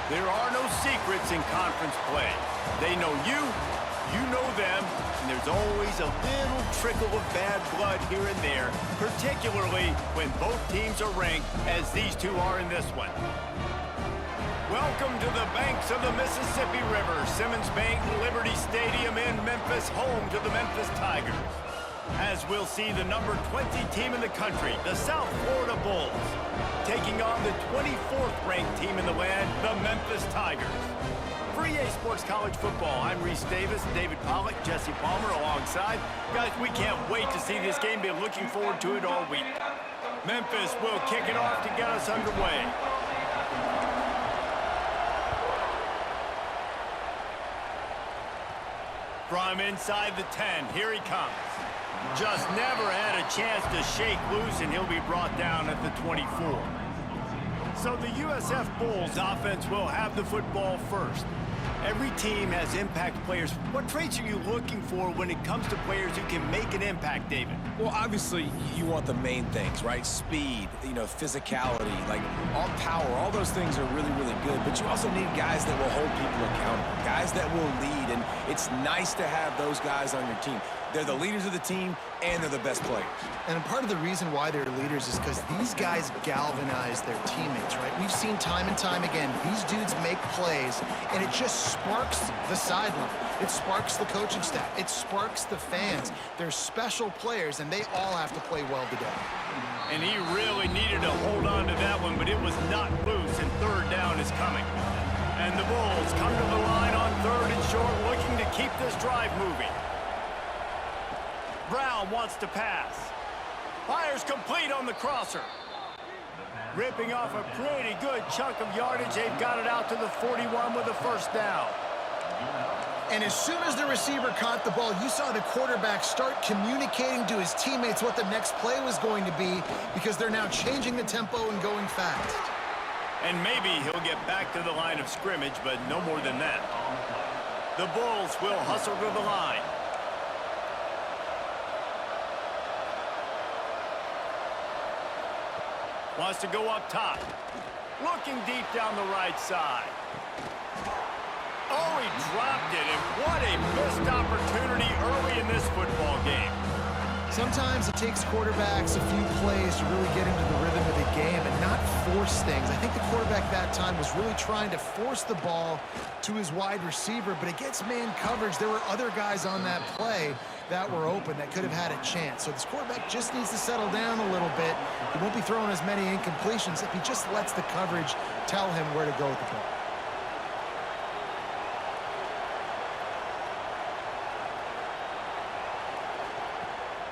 There are no secrets in conference play. They know you, you know them, and there's always a little trickle of bad blood here and there, particularly when both teams are ranked, as these two are in this one. Welcome to the banks of the Mississippi River, Simmons Bank Liberty Stadium in Memphis, home to the Memphis Tigers. As we'll see the number 20 team in the country, the South Florida Bulls, taking on the 24th ranked team in the land, the Memphis Tigers. For EA Sports College Football, I'm Reese Davis, David Pollack, Jesse Palmer alongside. Guys, we can't wait to see this game. Been looking forward to it all week. Memphis will kick it off to get us underway. From inside the 10, here he comes. Just never had a chance to shake loose, and he'll be brought down at the 24. So the USF Bulls offense will have the football first. Every team has impact players. What traits are you looking for when it comes to players who can make an impact, David? Well, obviously, you want the main things, right? Speed, physicality, like all power, all those things are really, really good. But you also need guys that will hold people accountable, guys that will lead. And it's nice to have those guys on your team. They're the leaders of the team, and they're the best players. And part of the reason why they're leaders is because these guys galvanize their teammates, right? We've seen time and time again, these dudes make plays, and it just sparks the sideline. It sparks the coaching staff. It sparks the fans. They're special players, and they all have to play well together. And he really needed to hold on to that one, but it was not loose, and third down is coming. And the Bulls come to the line on third and short, looking to keep this drive moving. Brown wants to pass. Fires complete on the crosser. Ripping off a pretty good chunk of yardage. They've got it out to the 41 with a first down. And as soon as the receiver caught the ball, you saw the quarterback start communicating to his teammates what the next play was going to be, because they're now changing the tempo and going fast. And maybe he'll get back to the line of scrimmage, but no more than that. The Bulls will hustle to the line. Wants to go up top. Looking deep down the right side. Oh, he dropped it, and what a missed opportunity early in this football game. Sometimes it takes quarterbacks a few plays to really get into the rhythm of the game and not force things. I think the quarterback that time was really trying to force the ball to his wide receiver, but against man coverage, there were other guys on that play that were open that could have had a chance. So this quarterback just needs to settle down a little bit. He won't be throwing as many incompletions if he just lets the coverage tell him where to go with the ball.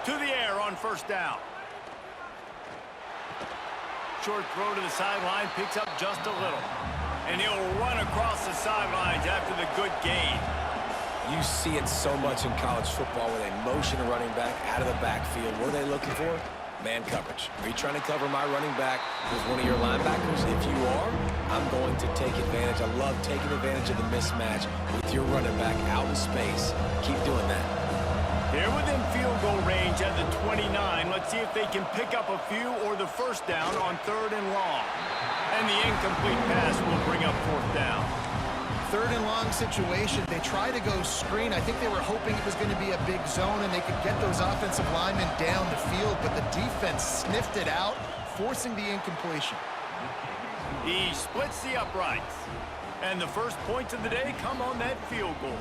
To the air on first down. Short throw to the sideline, picks up just a little. And he'll run across the sidelines after the good gain. You see it so much in college football where they motion a running back out of the backfield. What are they looking for? Man coverage. Are you trying to cover my running back with one of your linebackers? If you are, I'm going to take advantage. I love taking advantage of the mismatch with your running back out in space. Keep doing that. They're within field goal range at the 29. Let's see if they can pick up a few or the first down on third and long. And the incomplete pass will bring up fourth down. Third and long situation. They try to go screen. I think they were hoping it was going to be a big zone and they could get those offensive linemen down the field, but the defense sniffed it out, forcing the incompletion. He splits the uprights. And the first points of the day come on that field goal.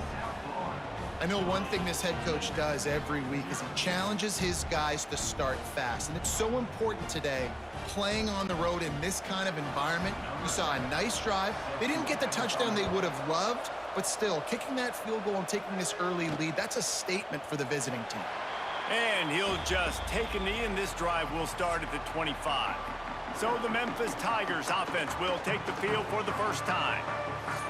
I know one thing this head coach does every week is he challenges his guys to start fast. And it's so important today, playing on the road in this kind of environment. You saw a nice drive. They didn't get the touchdown they would have loved, but still, kicking that field goal and taking this early lead, that's a statement for the visiting team. And he'll just take a knee, and this drive will start at the 25. So the Memphis Tigers offense will take the field for the first time.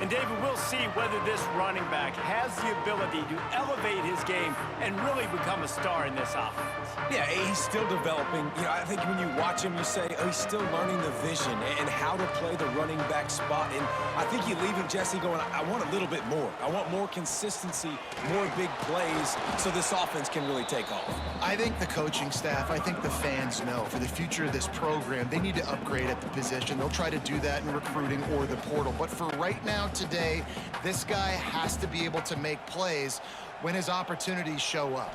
And David, we'll see whether this running back has the ability to elevate his game and really become a star in this offense. Yeah, he's still developing. I think when you watch him, you say, oh, he's still learning the vision and how to play the running back spot. And I think you leave him, Jesse, going, I want a little bit more. I want more consistency, more big plays, so this offense can really take off. I think the coaching staff, I think the fans know for the future of this program, they need to upgrade at the position. They'll try to do that in recruiting or the portal. But for right now, today, this guy has to be able to make plays when his opportunities show up.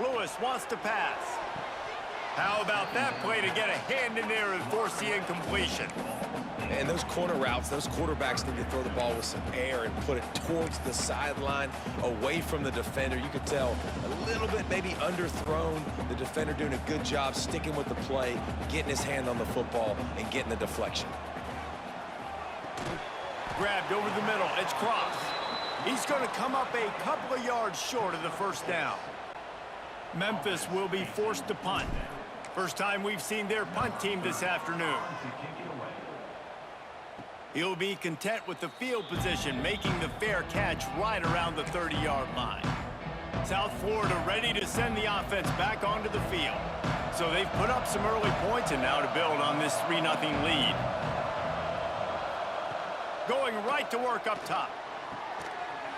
Lewis wants to pass. How about that play to get a hand in there and force the incompletion? And those corner routes, those quarterbacks need to throw the ball with some air and put it towards the sideline, away from the defender. You could tell a little bit maybe underthrown. The defender doing a good job sticking with the play, getting his hand on the football, and getting the deflection. Grabbed over the middle, it's cross. He's going to come up a couple of yards short of the first down. Memphis will be forced to punt. First time we've seen their punt team this afternoon. He'll be content with the field position, making the fair catch right around the 30-yard line. South Florida ready to send the offense back onto the field. So they've put up some early points and now to build on this 3-0 lead. Going right to work up top.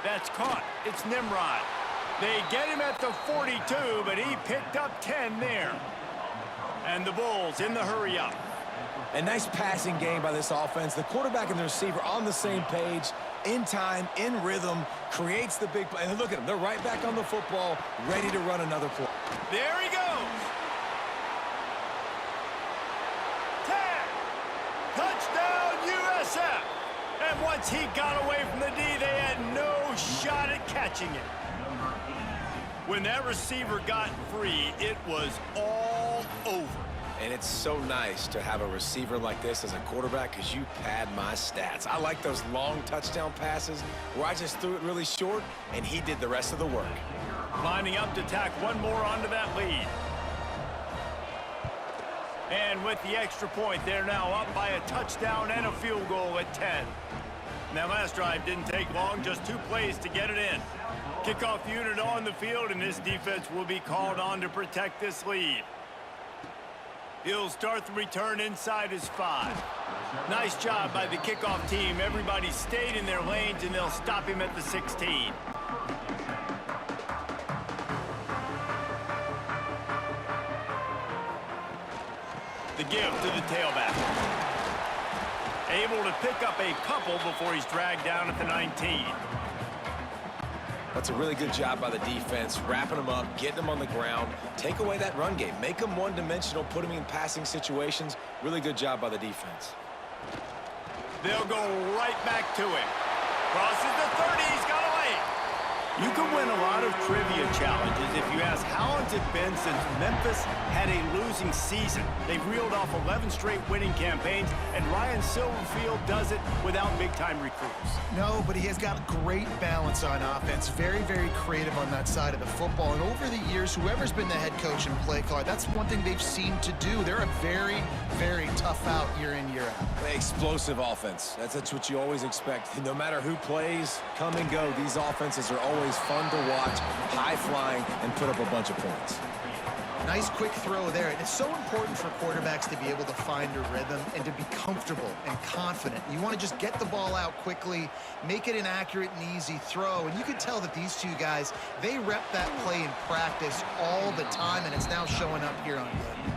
That's caught. It's Nimrod. They get him at the 42, but he picked up 10 there. And the Bulls in the hurry-up. A nice passing game by this offense. The quarterback and the receiver on the same page, in time, in rhythm, creates the big play. And look at them. They're right back on the football, ready to run another play. There he goes. 10. Touchdown, USF. And once he got away from the D, they had no shot at catching it. When that receiver got free, it was all over. And it's so nice to have a receiver like this as a quarterback because you pad my stats. I like those long touchdown passes where I just threw it really short and he did the rest of the work. Lining up to tack one more onto that lead. And with the extra point, they're now up by a touchdown and a field goal at 10. That last drive didn't take long, just 2 plays to get it in. Kickoff unit on the field, and this defense will be called on to protect this lead. He'll start the return inside his 5. Nice job by the kickoff team. Everybody stayed in their lanes, and they'll stop him at the 16. The give to the tailback. Able to pick up a couple before he's dragged down at the 19. That's a really good job by the defense, wrapping them up, getting them on the ground, take away that run game, make them one-dimensional, put them in passing situations. Really good job by the defense. They'll go right back to him. Crosses the 30, he's got away. You can win a lot of trivia challenges if you ask how has it been since Memphis had a losing season. They've reeled off 11 straight winning campaigns, and Ryan Silverfield does it without big-time recruits. No, but he has got great balance on offense. Very, very creative on that side of the football. And over the years, whoever's been the head coach and play caller, that's one thing they've seemed to do. They're a very, very tough out year in, year out. Explosive offense. That's what you always expect. No matter who plays, come and go, these offenses are always fun to watch, high-flying, and put up a bunch of points. Nice quick throw there. And it's so important for quarterbacks to be able to find a rhythm and to be comfortable and confident. You want to just get the ball out quickly, make it an accurate and easy throw. And you can tell that these two guys, they rep that play in practice all the time, and it's now showing up here on good.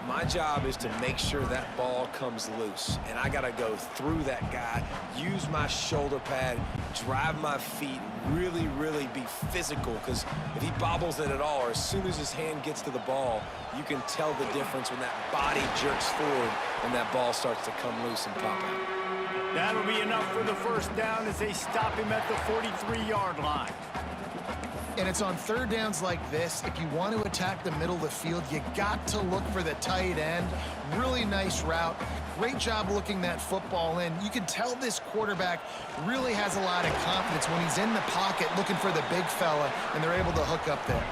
My job is to make sure that ball comes loose, and I got to go through that guy, use my shoulder pad, drive my feet, really, really be physical, because if he bobbles it at all, or as soon as his hand gets to the ball, you can tell the difference when that body jerks forward and that ball starts to come loose and pop out. That'll be enough for the first down as they stop him at the 43-yard line. And it's on third downs like this, if you want to attack the middle of the field, you got to look for the tight end. Really nice route. Great job looking that football in. You can tell this quarterback really has a lot of confidence when he's in the pocket looking for the big fella, and they're able to hook up there.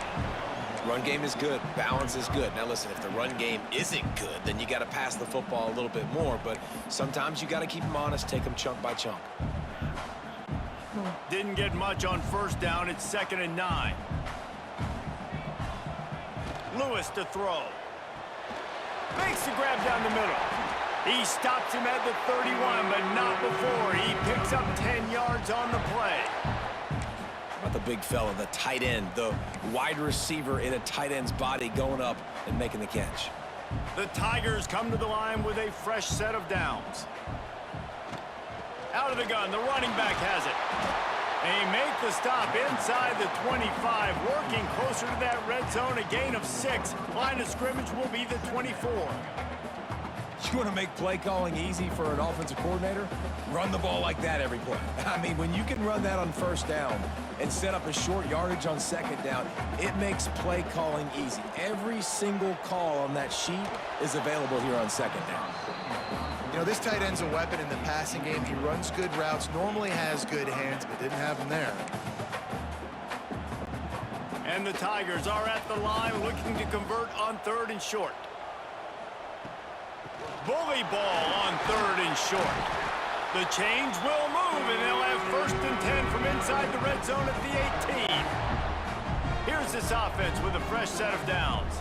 Run game is good. Balance is good. Now, listen, if the run game isn't good, then you got to pass the football a little bit more. But sometimes you got to keep them honest, take them chunk by chunk. Didn't get much on first down. It's 2nd and 9. Lewis to throw. Makes the grab down the middle. He stops him at the 31, but not before. He picks up 10 yards on the play. About the big fella, the tight end, the wide receiver in a tight end's body going up and making the catch. The Tigers come to the line with a fresh set of downs. Out of the gun, the running back has it. They make the stop inside the 25, working closer to that red zone, a gain of 6. Line of scrimmage will be the 24. You want to make play calling easy for an offensive coordinator? Run the ball like that every play. I mean, when you can run that on first down and set up a short yardage on second down, it makes play calling easy. Every single call on that sheet is available here on second down. You know, this tight end's a weapon in the passing game. He runs good routes, normally has good hands, but didn't have them there. And the Tigers are at the line looking to convert on 3rd and short. Bully ball on 3rd and short. The chains will move, and they'll have 1st and 10 from inside the red zone at the 18. Here's this offense with a fresh set of downs.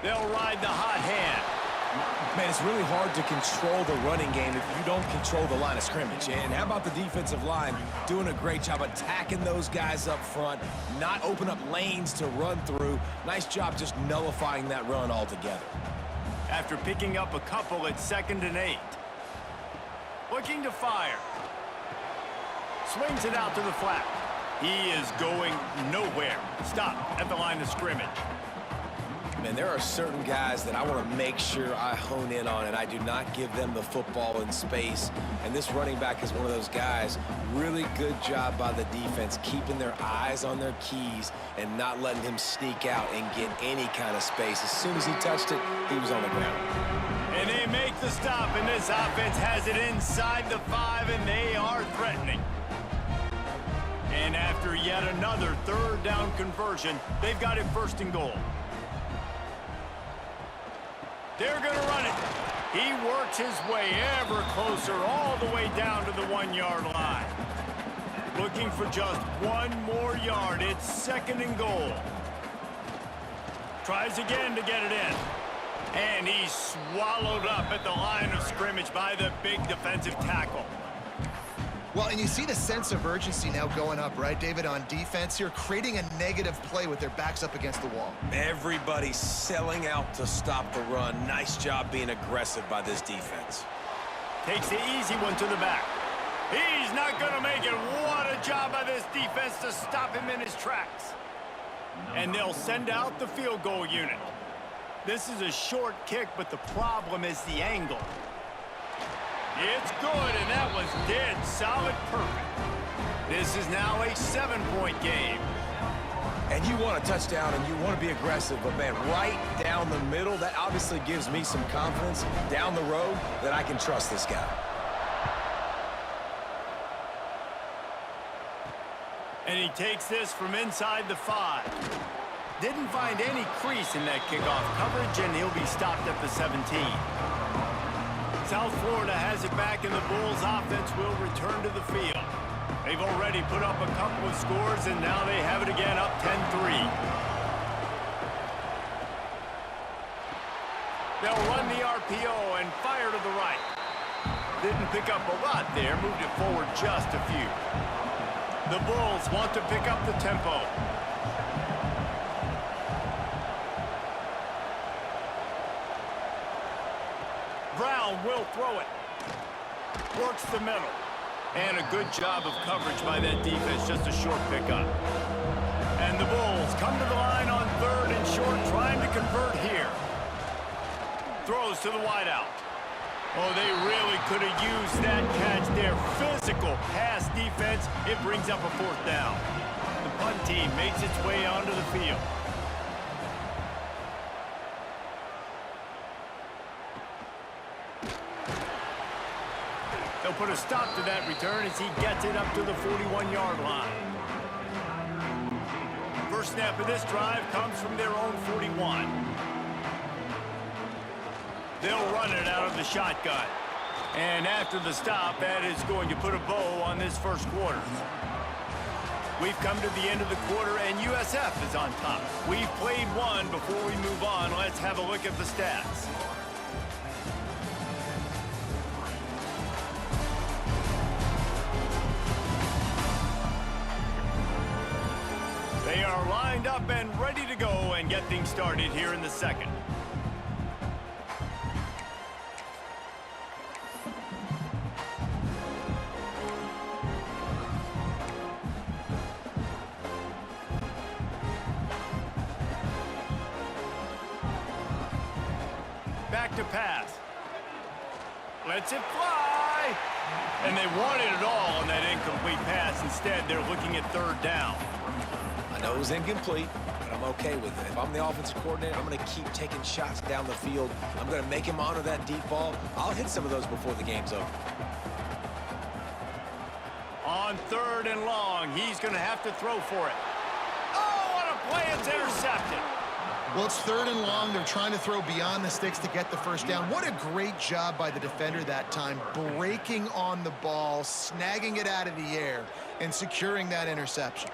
They'll ride the hot hand. Man, it's really hard to control the running game if you don't control the line of scrimmage. And how about the defensive line doing a great job attacking those guys up front, not open up lanes to run through. Nice job just nullifying that run altogether. After picking up a couple at 2nd and 8. Looking to fire. Swings it out to the flat. He is going nowhere. Stop at the line of scrimmage. Man, there are certain guys that I want to make sure I hone in on, and I do not give them the football in space. And this running back is one of those guys. Really good job by the defense, keeping their eyes on their keys and not letting him sneak out and get any kind of space. As soon as he touched it, he was on the ground. And they make the stop, and this offense has it inside the 5, and they are threatening. And after yet another 3rd down conversion, they've got it 1st and goal. They're going to run it. He works his way ever closer all the way down to the 1-yard line. Looking for just 1 more yard. It's 2nd and goal. Tries again to get it in. And he's swallowed up at the line of scrimmage by the big defensive tackle. Well, and you see the sense of urgency now going up, right, David, on defense here, creating a negative play with their backs up against the wall. Everybody's selling out to stop the run. Nice job being aggressive by this defense. Takes the easy one to the back. He's not going to make it. What a job by this defense to stop him in his tracks. And they'll send out the field goal unit. This is a short kick, but the problem is the angle. It's good, and that was dead solid perfect. This is now a 7-point game. And you want a touchdown, and you want to be aggressive, but, man, right down the middle, that obviously gives me some confidence down the road that I can trust this guy. And he takes this from inside the 5. Didn't find any crease in that kickoff coverage, and he'll be stopped at the 17. South Florida has it back, and the Bulls offense will return to the field. They've already put up a couple of scores, and now they have it again, up 10-3. They'll run the RPO and fire to the right. Didn't pick up a lot there, moved it forward just a few. The Bulls want to pick up the tempo. Brown will throw it. Works the middle. And a good job of coverage by that defense, just a short pickup. And the Bulls come to the line on 3rd and short, trying to convert here. Throws to the wideout. Oh, they really could have used that catch there. Physical pass defense. It brings up a 4th down. The punt team makes its way onto the field. They'll put a stop to that return as he gets it up to the 41-yard line. First snap of this drive comes from their own 41. They'll run it out of the shotgun. And after the stop, that is going to put a bow on this first quarter. We've come to the end of the quarter, and USF is on top. We've played one. Before we move on, let's have a look at the stats. lined up and ready to go and get things started here in the second. Back to pass. Lets it fly. And they wanted it all on that incomplete pass. Instead, they're looking at third down. I know it was incomplete, but I'm okay with it. If I'm the offensive coordinator, I'm going to keep taking shots down the field. I'm going to make him honor that deep ball. I'll hit some of those before the game's over. On third and long, he's going to have to throw for it. Oh, what a play. It's intercepted. Well, it's third and long. They're trying to throw beyond the sticks to get the first down. What a great job by the defender that time, breaking on the ball, snagging it out of the air, and securing that interception.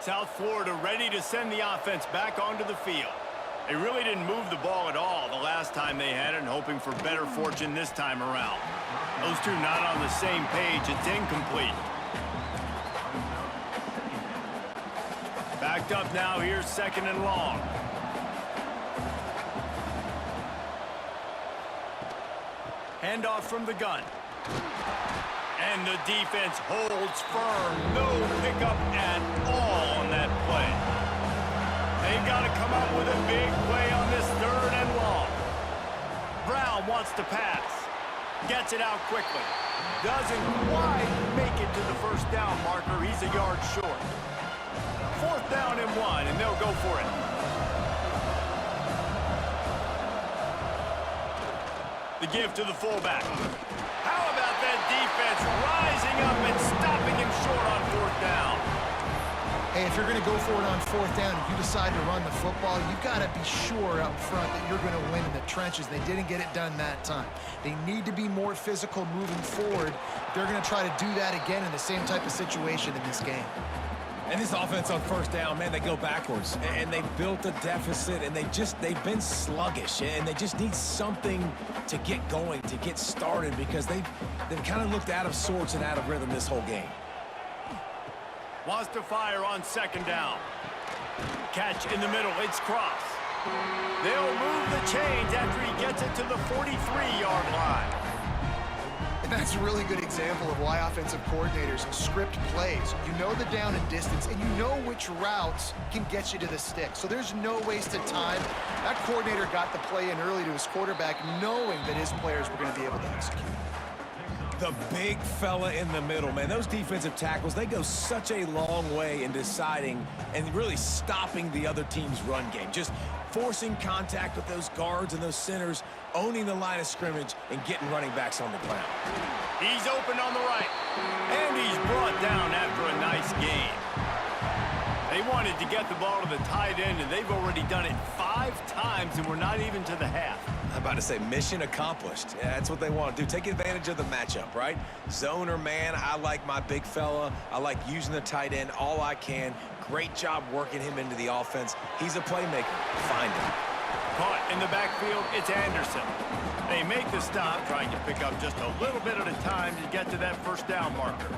South Florida ready to send the offense back onto the field. They really didn't move the ball at all the last time they had it, and hoping for better fortune this time around. Those two not on the same page. It's incomplete. Backed up now, here's second and long. Handoff from the gun. And the defense holds firm. No pickup at all on that play. They've got to come up with a big play on this third and long. Brown wants to pass. Gets it out quickly. Doesn't quite make it to the first down marker. He's a yard short. Fourth down and 1, and they'll go for it. The give to the fullback. How about that defense rising up and stopping him short on fourth down? Hey, if you're going to go for it on fourth down, if you decide to run the football, you've got to be sure up front that you're going to win in the trenches. They didn't get it done that time. They need to be more physical moving forward. They're going to try to do that again in the same type of situation in this game. And this offense on first down, man, they go backwards. And they've built a deficit, and they've been sluggish. And they just need something to get going, to get started, because they've kind of looked out of sorts and out of rhythm this whole game. Wants to fire on second down. Catch in the middle, it's cross. They'll move the chains after he gets it to the 43-yard line. And that's a really good example of why offensive coordinators script plays. You know the down and distance, and you know which routes can get you to the stick. So there's no wasted time. That coordinator got the play in early to his quarterback, knowing that his players were going to be able to execute. The big fella in the middle, man. Those defensive tackles, they go such a long way in deciding and really stopping the other team's run game. Just forcing contact with those guards and those centers, owning the line of scrimmage, and getting running backs on the ground. He's open on the right, and he's brought down after a nice game. They wanted to get the ball to the tight end, and they've already done it 5 times, and we're not even to the half. I'm about to say mission accomplished. Yeah, that's what they want to do. Take advantage of the matchup, right? Zone or man, I like my big fella. I like using the tight end all I can. Great job working him into the offense. He's a playmaker. Find him. Caught in the backfield, it's Anderson. They make the stop, trying to pick up just a little bit at a time to get to that first down marker.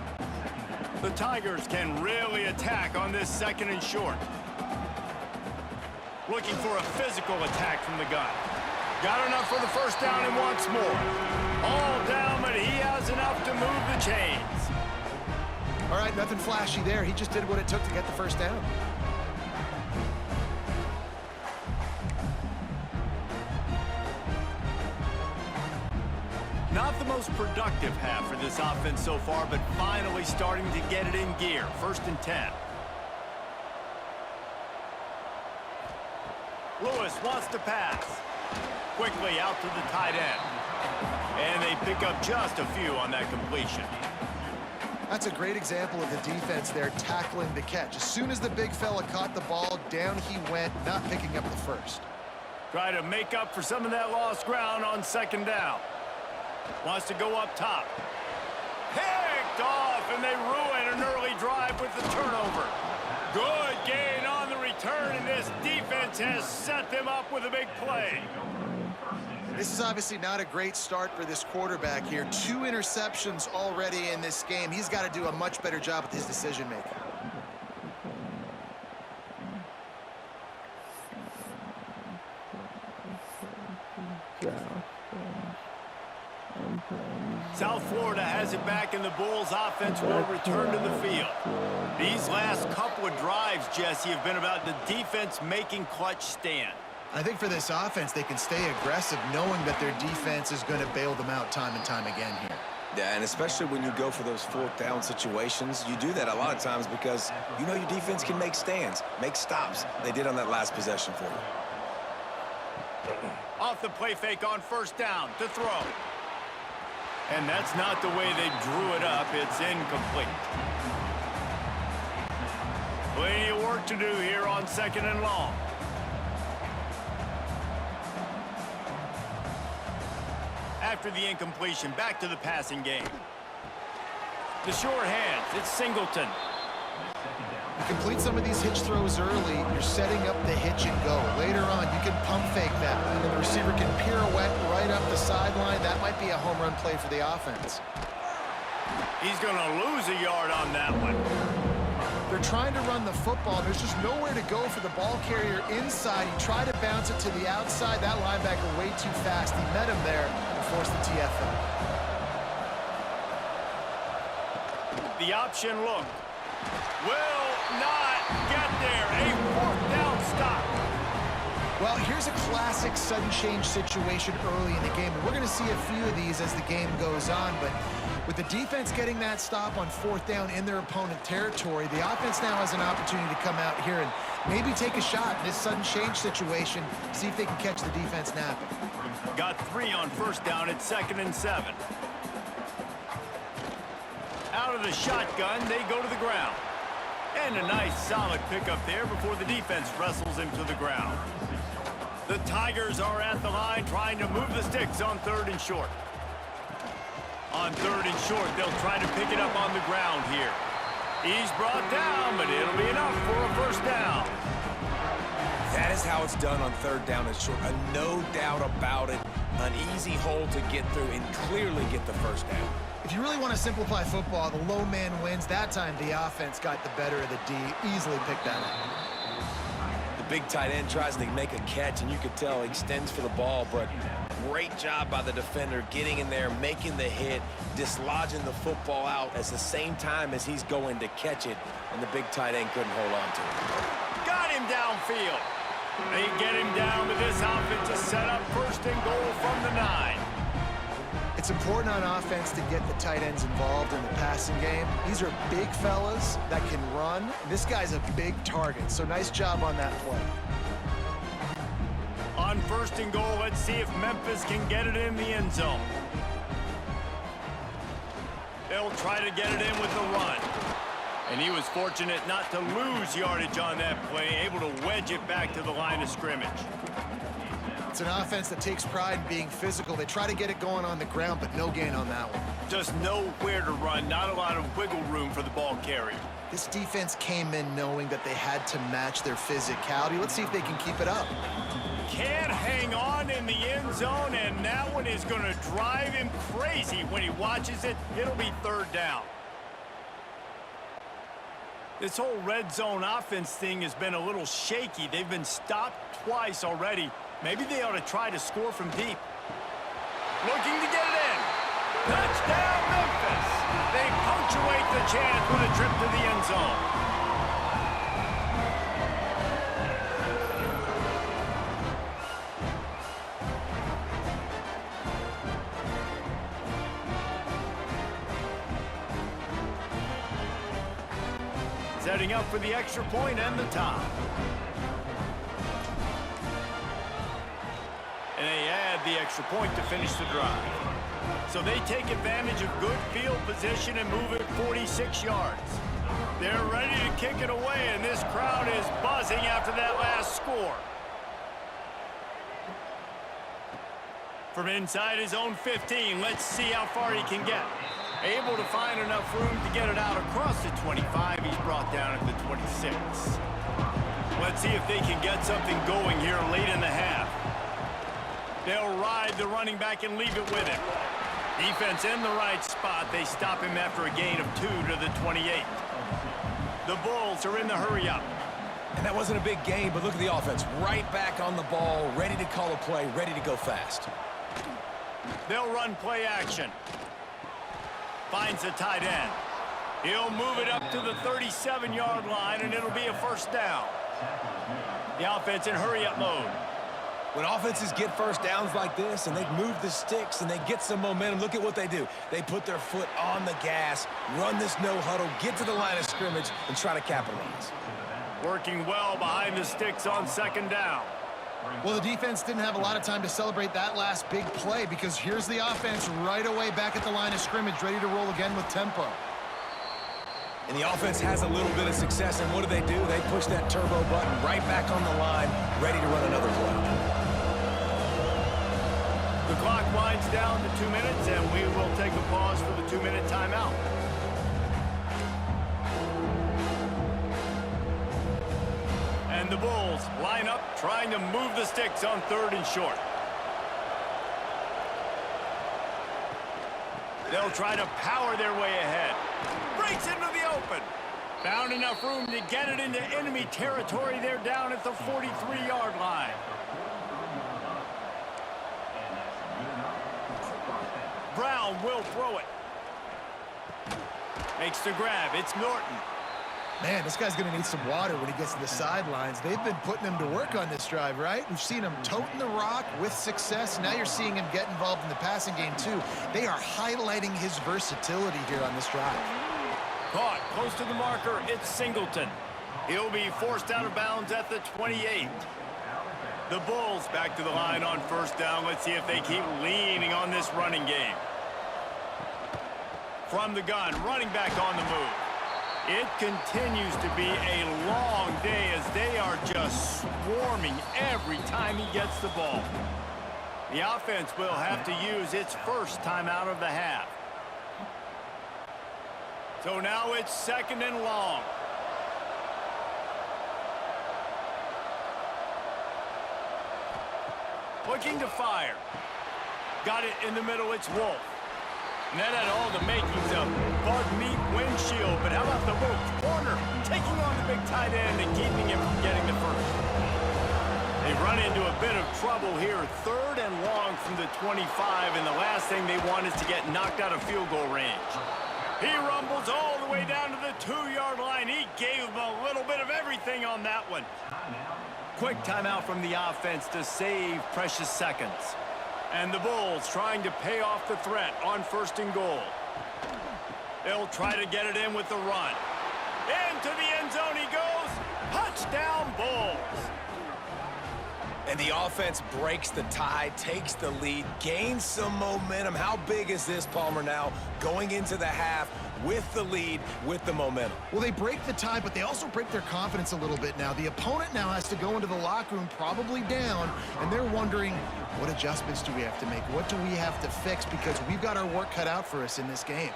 The Tigers can really attack on this second and short. Looking for a physical attack from the gun. Got enough for the first down and wants more. All down, but he has enough to move the chains. All right, nothing flashy there. He just did what it took to get the first down. Not the most productive half for this offense so far, but finally starting to get it in gear. First and 10. Lewis wants to pass. Quickly out to the tight end. And they pick up just a few on that completion. That's a great example of the defense there tackling the catch. As soon as the big fella caught the ball, down he went, not picking up the first. Try to make up for some of that lost ground on second down. Wants to go up top. Picked off, and they ruin an early drive with the turnover. Good gain on the return, and this defense has set them up with a big play. This is obviously not a great start for this quarterback here. 2 interceptions already in this game. He's got to do a much better job with his decision-making. South Florida has it back, and the Bulls offense will return to the field. These last couple of drives, Jesse, have been about the defense making clutch stand. I think for this offense, they can stay aggressive knowing that their defense is going to bail them out time and time again here. Yeah, and especially when you go for those 4th down situations, you do that a lot of times because you know your defense can make stands, make stops. They did on that last possession for you. Off the play fake on 1st down to throw. And that's not the way they drew it up. It's incomplete. Plenty of work to do here on 2nd and long. After the incompletion, back to the passing game. The short hands, it's Singleton. You complete some of these hitch throws early, you're setting up the hitch and go. Later on, you can pump fake that, and then the receiver can pirouette right up the sideline. That might be a home run play for the offense. He's going to lose a yard on that one. They're trying to run the football. There's just nowhere to go for the ball carrier inside. He tried to bounce it to the outside. That linebacker way too fast. He met him there and forced the TFL. The option look. Will not get there. A 4th down stop. Well, here's a classic sudden change situation early in the game. And we're going to see a few of these as the game goes on. But with the defense getting that stop on 4th down in their opponent territory, the offense now has an opportunity to come out here and maybe take a shot in this sudden change situation, see if they can catch the defense napping. Got 3 on 1st down at 2nd and 7. Out of the shotgun, they go to the ground. And a nice solid pickup there before the defense wrestles him to the ground. The Tigers are at the line trying to move the sticks on 3rd and short. On 3rd and short, they'll try to pick it up on the ground here. He's brought down, but it'll be enough for a 1st down. That is how it's done on 3rd down and short. No doubt about it. An easy hole to get through and clearly get the 1st down. If you really want to simplify football, the low man wins. That time, the offense got the better of the D. Easily picked that up. The big tight end tries to make a catch, and you could tell he extends for the ball, but great job by the defender getting in there, making the hit, dislodging the football out at the same time as he's going to catch it, and the big tight end couldn't hold on to it. Got him downfield. They get him down to this offense to set up 1st and goal from the 9. It's important on offense to get the tight ends involved in the passing game. These are big fellas that can run. This guy's a big target, so nice job on that play. On 1st and goal, let's see if Memphis can get it in the end zone. They'll try to get it in with the run. And he was fortunate not to lose yardage on that play, able to wedge it back to the line of scrimmage. It's an offense that takes pride in being physical. They try to get it going on the ground, but no gain on that one. Just nowhere to run, not a lot of wiggle room for the ball carrier. This defense came in knowing that they had to match their physicality. Let's see if they can keep it up. Can't hang on in the end zone, and that one is going to drive him crazy when he watches it. It'll be 3rd down. This whole red zone offense thing has been a little shaky. They've been stopped twice already. Maybe they ought to try to score from deep. Looking to get it in. Touchdown, Memphis. They punctuate the chance with a trip to the end zone. Setting up for the extra point and the top. And they add the extra point to finish the drive. So they take advantage of good field position and move it 46 yards. They're ready to kick it away, and this crowd is buzzing after that last score. From inside his own 15, let's see how far he can get. Able to find enough room to get it out across the 25. He's brought down at the 26. Let's see if they can get something going here late in the half. They'll ride the running back and leave it with him. Defense in the right spot. They stop him after a gain of 2 to the 28. The Bulls are in the hurry-up. And that wasn't a big gain, but look at the offense. Right back on the ball, ready to call a play, ready to go fast. They'll run play action. Finds the tight end. He'll move it up to the 37-yard line, and it'll be a first down. The offense in hurry-up mode. When offenses get first downs like this and they move the sticks and they get some momentum, look at what they do. They put their foot on the gas, run this no huddle, get to the line of scrimmage, and try to capitalize. Working well behind the sticks on second down. Well, the defense didn't have a lot of time to celebrate that last big play because here's the offense right away back at the line of scrimmage, ready to roll again with tempo. And the offense has a little bit of success, and what do? They push that turbo button right back on the line, ready to run another play. The clock winds down to 2 minutes, and we will take a pause for the 2-minute timeout. And the Bulls line up, trying to move the sticks on 3rd and short. They'll try to power their way ahead. Breaks into the open. Found enough room to get it into enemy territory. They're down at the 43-yard line. Brown will throw it. Makes the grab. It's Norton. Man, this guy's going to need some water when he gets to the sidelines. They've been putting him to work on this drive, right? We've seen him toting the rock with success. Now you're seeing him get involved in the passing game, too. They are highlighting his versatility here on this drive. Caught close to the marker. It's Singleton. He'll be forced out of bounds at the 28. The Bulls back to the line on first down. Let's see if they keep leaning on this running game. From the gun, running back on the move. It continues to be a long day as they are just swarming every time he gets the ball. The offense will have to use its first timeout of the half. So now it's 2nd and long. Looking to fire. Got it in the middle, it's Wolf. And that had all the makings of bug meat windshield, but how about the Wolf corner taking on the big tight end and keeping him from getting the first. They run into a bit of trouble here, 3rd and long from the 25, and the last thing they want is to get knocked out of field goal range. He rumbles all the way down to the 2-yard line. He gave them a little bit of everything on that one. Quick timeout from the offense to save precious seconds. And the Bulls trying to pay off the threat on 1st and goal. They'll try to get it in with the run. Into the end zone he goes. Touchdown, Bulls. And the offense breaks the tie, takes the lead, gains some momentum. How big is this, Palmer, now going into the half with the lead, with the momentum? Well, they break the tie, but they also break their confidence a little bit now. The opponent now has to go into the locker room probably down, and they're wondering, what adjustments do we have to make? What do we have to fix? Because we've got our work cut out for us in this game.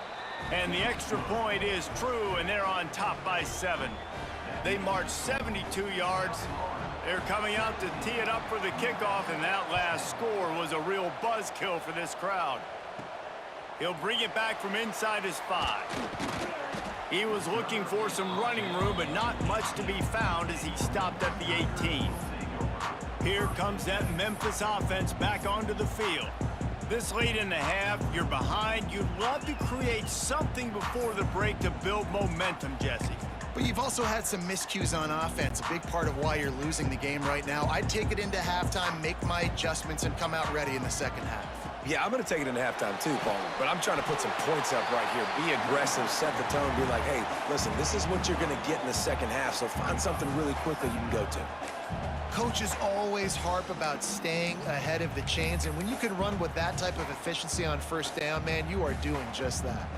And the extra point is true, and they're on top by 7. They march 72 yards. They're coming out to tee it up for the kickoff, and that last score was a real buzzkill for this crowd. He'll bring it back from inside his 5. He was looking for some running room, but not much to be found as he stopped at the 18. Here comes that Memphis offense back onto the field. This late in the half, you're behind. You'd love to create something before the break to build momentum, Jesse. But you've also had some miscues on offense, a big part of why you're losing the game right now. I'd take it into halftime, make my adjustments, and come out ready in the second half. Yeah, I'm going to take it into halftime too, Paul. But I'm trying to put some points up right here. Be aggressive, set the tone, be like, hey, listen, this is what you're going to get in the second half, so find something really quickly you can go to. Coaches always harp about staying ahead of the chains, and when you can run with that type of efficiency on first down, man, you are doing just that.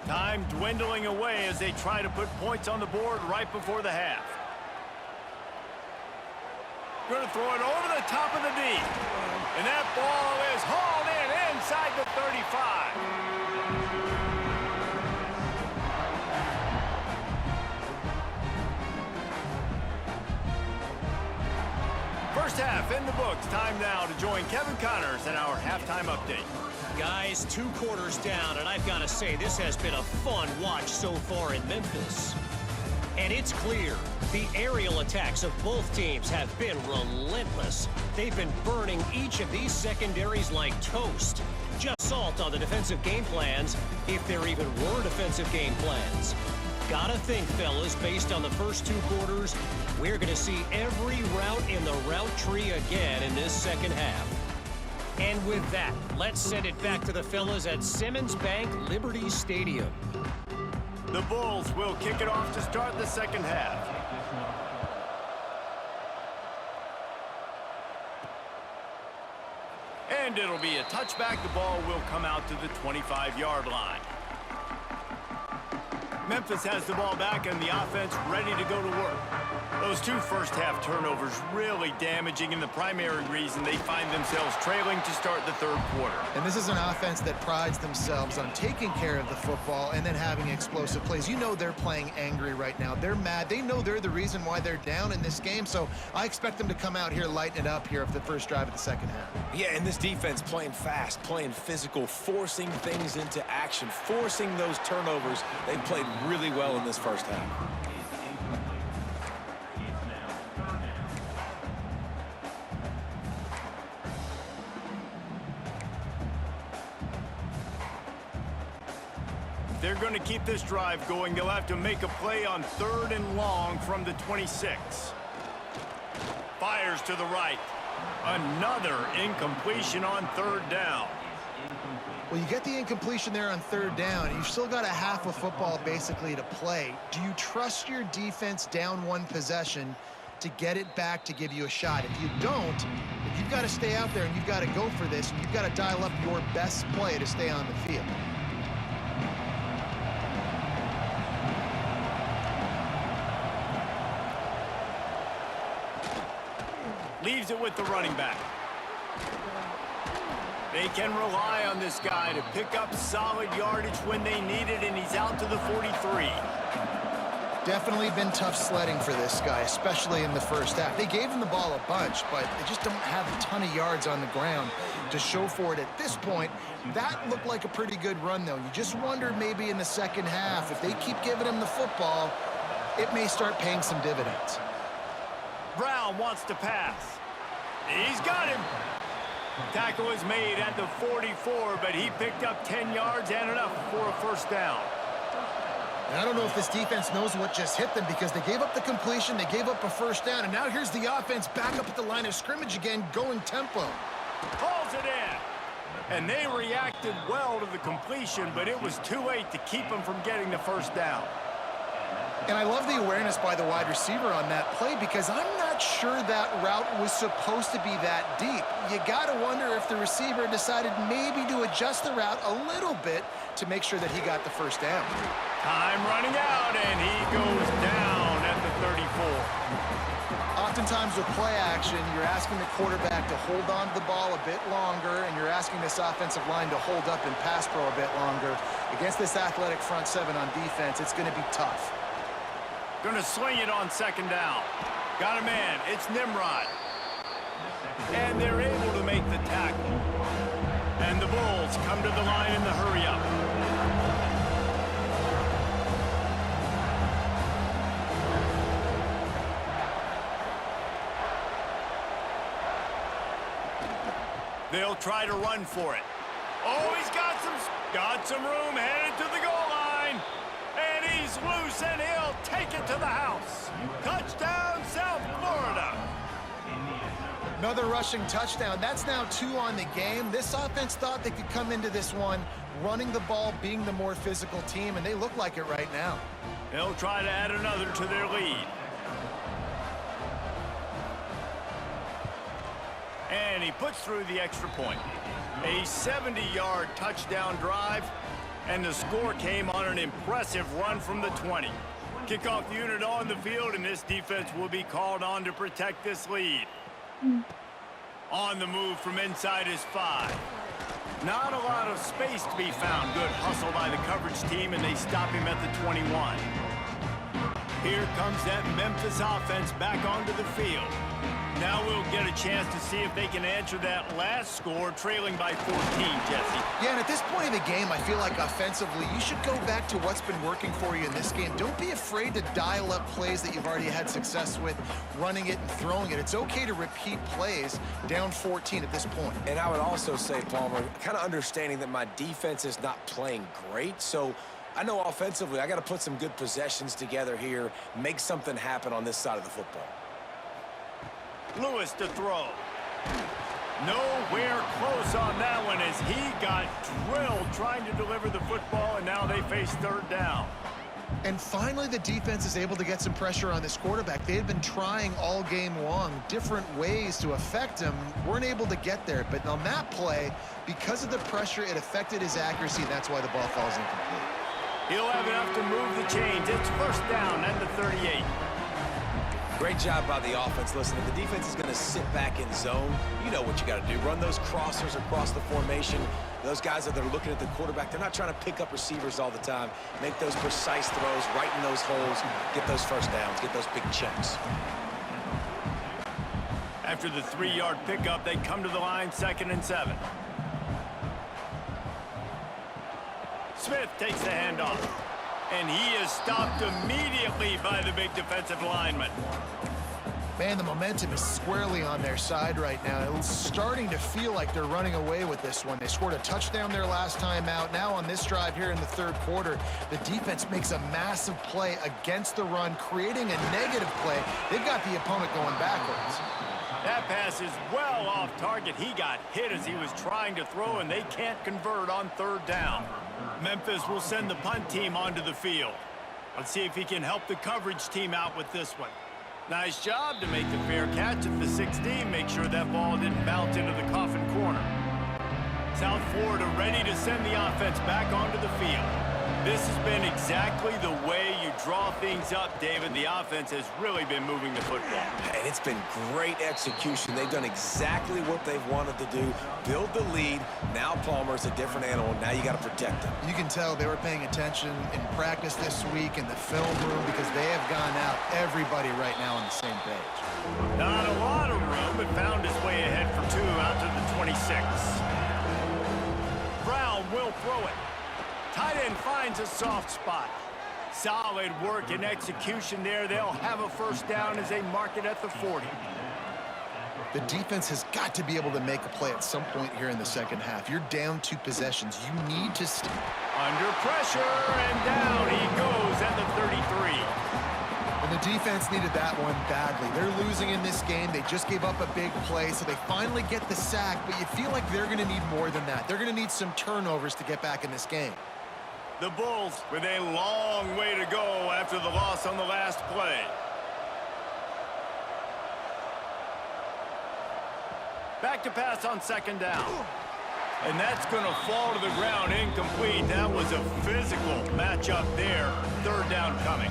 Time dwindling away as they try to put points on the board right before the half. Going to throw it over the top of the D. And that ball is hauled in inside the 35. First half in the books. Time now to join Kevin Connors in our halftime update. Guys, 2 quarters down, and I've got to say, this has been a fun watch so far in Memphis. And it's clear, the aerial attacks of both teams have been relentless. They've been burning each of these secondaries like toast. Just salt on the defensive game plans, if there even were defensive game plans. Gotta think, fellas, based on the first 2 quarters, we're going to see every route in the route tree again in this second half. And with that, let's send it back to the fellas at Simmons Bank Liberty Stadium. The Bulls will kick it off to start the second half. And it'll be a touchback. The ball will come out to the 25-yard line. Memphis has the ball back and the offense ready to go to work. Those 2 first-half turnovers really damaging, and the primary reason they find themselves trailing to start the third quarter. And this is an offense that prides themselves on taking care of the football and then having explosive plays. You know they're playing angry right now. They're mad. They know they're the reason why they're down in this game, so I expect them to come out here, lighten it up here for the first drive of the second half. Yeah, and this defense playing fast, playing physical, forcing things into action, forcing those turnovers. They played really well in this first half. They're going to keep this drive going. They'll have to make a play on 3rd and long from the 26. Fires to the right. Another incompletion on 3rd down. Well, you get the incompletion there on 3rd down. You've still got a half of football basically to play. Do you trust your defense down 1 possession to get it back to give you a shot? If you don't, you've got to stay out there and you've got to go for this, and you've got to dial up your best play to stay on the field. Leaves it with the running back. They can rely on this guy to pick up solid yardage when they need it, and he's out to the 43. Definitely been tough sledding for this guy, especially in the first half. They gave him the ball a bunch, but they just don't have a ton of yards on the ground to show for it at this point. That looked like a pretty good run, though. You just wonder maybe in the second half, if they keep giving him the football, it may start paying some dividends. Brown wants to pass. He's got him. Tackle is made at the 44, but he picked up 10 yards and enough for a first down. And I don't know if this defense knows what just hit them, because they gave up the completion, they gave up a first down, and now here's the offense back up at the line of scrimmage again, going tempo. Calls it in. And they reacted well to the completion, but it was too late to keep them from getting the first down. And I love the awareness by the wide receiver on that play, because I'm not sure that route was supposed to be that deep. You got to wonder if the receiver decided maybe to adjust the route a little bit to make sure that he got the first down. Time running out, and he goes down at the 34. Oftentimes with play action, you're asking the quarterback to hold on to the ball a bit longer, and you're asking this offensive line to hold up in pass pro a bit longer. Against this athletic front 7 on defense, it's going to be tough. Going to sling it on 2nd down. Got a man. It's Nimrod. And they're able to make the tackle. And the Bulls come to the line in the hurry-up. They'll try to run for it. Oh, he's got some room, headed to the goal line. And he's loose, and he'll take it to the house. Touchdown, South Florida. Another rushing touchdown. That's now 2 on the game. This offense thought they could come into this one running the ball, being the more physical team, and they look like it right now. They'll try to add another to their lead. And he puts through the extra point. A 70-yard touchdown drive, and the score came on an impressive run from the 20. Kickoff unit on the field, and this defense will be called on to protect this lead. On the move from inside his 5. Not a lot of space to be found. Good hustle by the coverage team, and they stop him at the 21. Here comes that Memphis offense back onto the field. Now we'll get a chance to see if they can answer that last score, trailing by 14, Jesse. Yeah, and at this point in the game, I feel like offensively, you should go back to what's been working for you in this game. Don't be afraid to dial up plays that you've already had success with, running it and throwing it. It's okay to repeat plays down 14 at this point. And I would also say, Palmer, kind of understanding that my defense is not playing great, so I know offensively I got to put some good possessions together here, make something happen on this side of the football. Lewis to throw. Nowhere close on that one as he got drilled trying to deliver the football, and now they face third down. And finally, the defense is able to get some pressure on this quarterback. They had been trying all game long different ways to affect him. Weren't able to get there. But on that play, because of the pressure, it affected his accuracy, and that's why the ball falls incomplete. He'll have enough to move the chains. It's first down at the 38. Great job by the offense. Listen, if the defense is going to sit back in zone, you know what you got to do. Run those crossers across the formation. Those guys that are looking at the quarterback, they're not trying to pick up receivers all the time. Make those precise throws, right in those holes, get those first downs, get those big chunks. After the 3-yard pickup, they come to the line, 2nd and 7. Smith takes the handoff. And he is stopped immediately by the big defensive lineman. Man, the momentum is squarely on their side right now. It's starting to feel like they're running away with this one. They scored a touchdown their last time out. Now on this drive here in the third quarter, the defense makes a massive play against the run, creating a negative play. They've got the opponent going backwards. That pass is well off target. He got hit as he was trying to throw, and they can't convert on third down. Memphis will send the punt team onto the field. Let's see if he can help the coverage team out with this one. Nice job to make the fair catch at the 16. Make sure that ball didn't bounce into the coffin corner. South Florida ready to send the offense back onto the field. This has been exactly the way you draw things up, David. The offense has really been moving the football. And it's been great execution. They've done exactly what they've wanted to do. Build the lead. Now Palmer's a different animal. Now you got to protect him. You can tell they were paying attention in practice this week in the film room because they have gone out, everybody right now on the same page. Not a lot of room, but found his way ahead for 2 out to the 26. Brown will throw it. Tight end finds a soft spot. Solid work and execution there. They'll have a first down as they mark it at the 40. The defense has got to be able to make a play at some point here in the second half. You're down 2 possessions. You need to stay under pressure, and down he goes at the 33. And the defense needed that one badly. They're losing in this game. They just gave up a big play, so they finally get the sack, but you feel like they're going to need more than that. They're going to need some turnovers to get back in this game. The Bulls with a long way to go after the loss on the last play. Back to pass on 2nd down. And that's going to fall to the ground incomplete. That was a physical matchup there. 3rd down coming.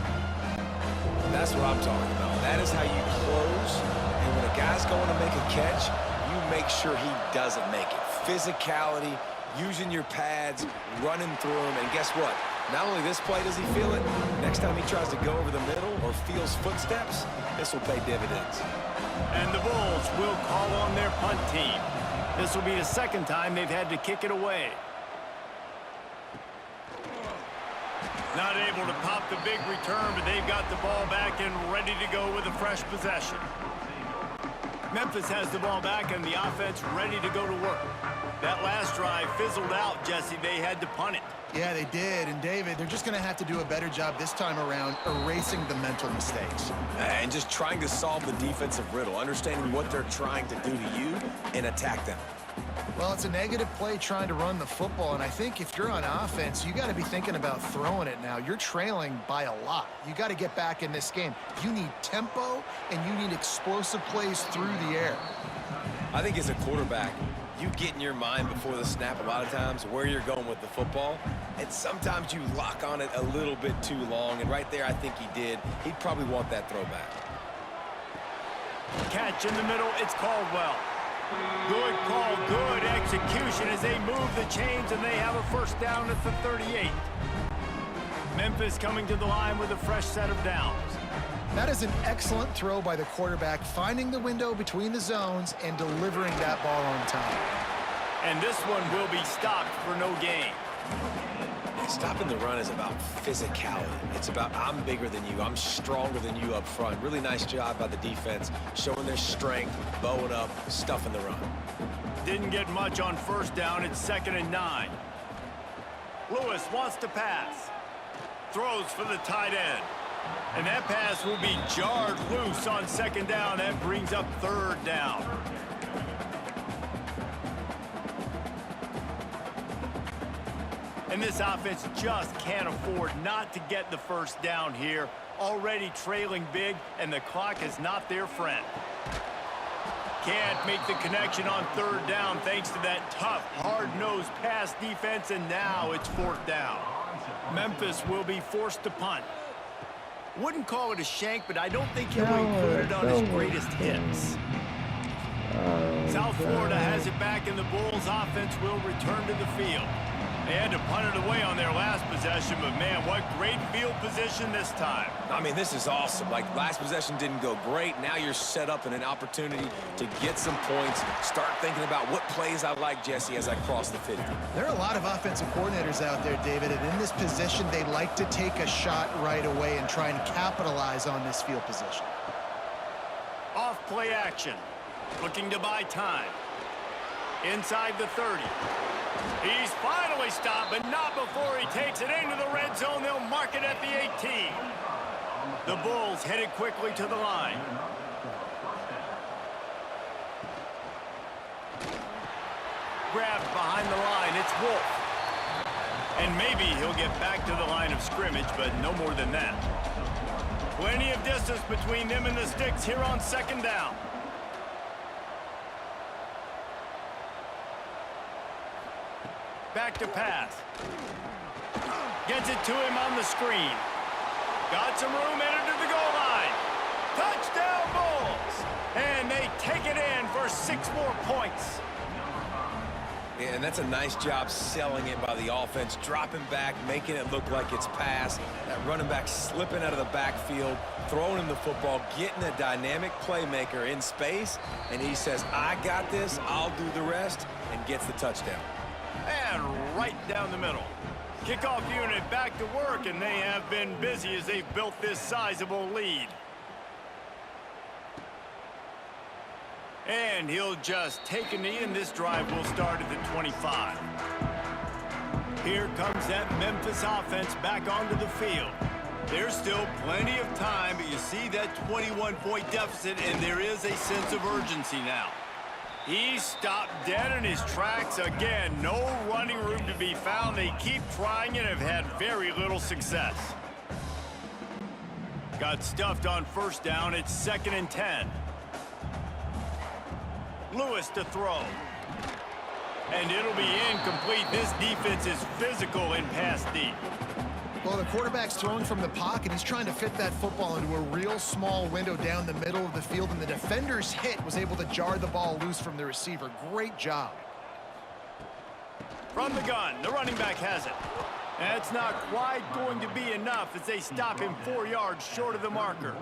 That's what I'm talking about. That is how you close. And when a guy's going to make a catch, you make sure he doesn't make it. Physicality, using your pads, running through them, and guess what? Not only this play does he feel it, next time he tries to go over the middle or feels footsteps, this will pay dividends. And the Bulls will call on their punt team. This will be the 2nd time they've had to kick it away. Not able to pop the big return, but they've got the ball back and ready to go with a fresh possession. Memphis has the ball back and the offense ready to go to work. That last drive fizzled out, Jesse. They had to punt it. Yeah, they did. And, David, they're just going to have to do a better job this time around erasing the mental mistakes. And just trying to solve the defensive riddle, understanding what they're trying to do to you and attack them. Well, it's a negative play trying to run the football, and I think if you're on offense, you got to be thinking about throwing it now. You're trailing by a lot. You got to get back in this game. You need tempo, and you need explosive plays through the air. I think as a quarterback, you get in your mind before the snap a lot of times where you're going with the football, and sometimes you lock on it a little bit too long, and right there I think he did. He'd probably want that throwback. Catch in the middle, it's Caldwell. Good call, good execution as they move the chains, and they have a first down at the 38. Memphis coming to the line with a fresh set of downs. That is an excellent throw by the quarterback, finding the window between the zones and delivering that ball on time. And this one will be stopped for no gain. Stopping the run is about physicality. It's about I'm bigger than you, I'm stronger than you up front. Really nice job by the defense, showing their strength, bowing up, stuffing the run. Didn't get much on first down. It's 2nd and 9. Lewis wants to pass. Throws for the tight end. And that pass will be jarred loose on 2nd down. That brings up 3rd down. And this offense just can't afford not to get the first down here. Already trailing big, and the clock is not their friend. Can't make the connection on 3rd down thanks to that tough, hard-nosed pass defense, and now it's 4th down. Memphis will be forced to punt. Wouldn't call it a shank, but I don't think he'll include it on his greatest hits. South Florida has it back, and the Bulls offense will return to the field. They had to punt it away on their last possession, but man, what great field position this time. I mean, this is awesome. Like, last possession didn't go great. Now you're set up in an opportunity to get some points. Start thinking about what plays I like, Jesse, as I cross the 50. There are a lot of offensive coordinators out there, David, and in this position, they like to take a shot right away and try and capitalize on this field position. Off play action. Looking to buy time. Inside the 30. He's finally stopped, but not before he takes it into the red zone. They'll mark it at the 18. The Bulls headed quickly to the line. Grabbed behind the line. It's Wolf. And maybe he'll get back to the line of scrimmage, but no more than that. Plenty of distance between them and the sticks here on 2nd down. Back to pass. Gets it to him on the screen. Got some room, entered to the goal line. Touchdown Bulls! And they take it in for 6 more points. Yeah, and that's a nice job selling it by the offense, dropping back, making it look like it's pass. That running back slipping out of the backfield, throwing him the football, getting a dynamic playmaker in space, and he says, I got this, I'll do the rest, and gets the touchdown. And right down the middle. Kickoff unit back to work, and they have been busy as they've built this sizable lead. And he'll just take a knee, and this drive will start at the 25. Here comes that Memphis offense back onto the field. There's still plenty of time, but you see that 21-point deficit, and there is a sense of urgency now. He's stopped dead in his tracks again. No running room to be found. They keep trying and have had very little success. Got stuffed on first down. It's 2nd and 10. Lewis to throw. And it'll be incomplete. This defense is physical in pass deep. Well, the quarterback's throwing from the pocket. He's trying to fit that football into a real small window down the middle of the field, and the defender's hit was able to jar the ball loose from the receiver. Great job. From the gun, the running back has it. That's not quite going to be enough as they stop him 4 yards short of the marker.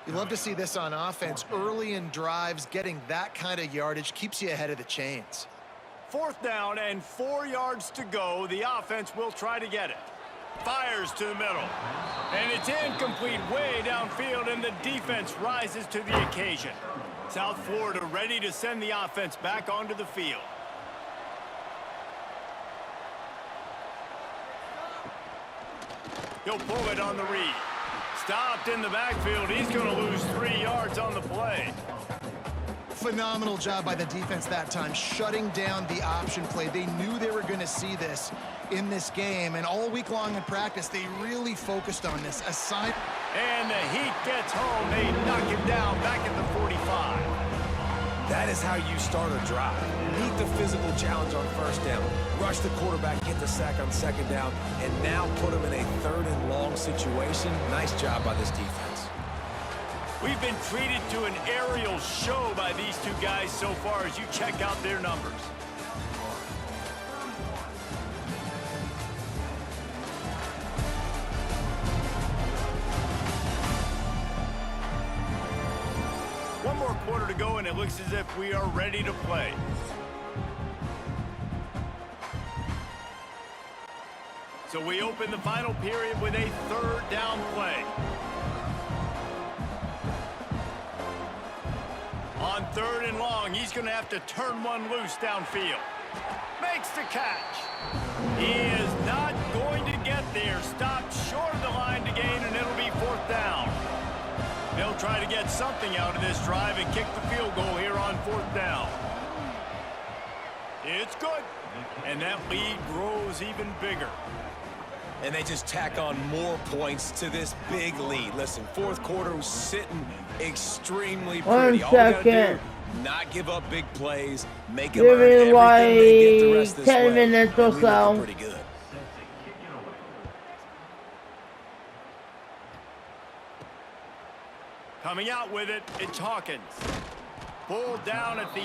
You love to see this on offense. Early in drives, getting that kind of yardage keeps you ahead of the chains. 4th down and 4 yards to go. The offense will try to get it. Fires to the middle. And it's incomplete way downfield, and the defense rises to the occasion. South Florida ready to send the offense back onto the field. He'll pull it on the read. Stopped in the backfield. He's going to lose 3 yards on the play. Phenomenal job by the defense that time, shutting down the option play. They knew they were going to see this in this game, and all week long in practice, they really focused on this. And the heat gets home. They knock him down back at the 45. That is how you start a drive. Meet the physical challenge on first down. Rush the quarterback, get the sack on 2nd down, and now put him in a 3rd and long situation. Nice job by this defense. We've been treated to an aerial show by these two guys so far as you check out their numbers. one more quarter to go, and it looks as if we are ready to play. So we open the final period with a third down play. On 3rd and long, he's going to have to turn one loose downfield. Makes the catch. He is not going to get there. Stopped short of the line to gain, and it'll be 4th down. They'll try to get something out of this drive and kick the field goal here on 4th down. It's good. And that lead grows even bigger. And they just tack on more points to this big lead. Listen, 4th quarter was sitting extremely pretty. All we gotta do, not give up big plays, make them earn everything they get the rest of this 10 way. minutes or so. Pretty good. Coming out with it, it's Hawkins. Pulled down at the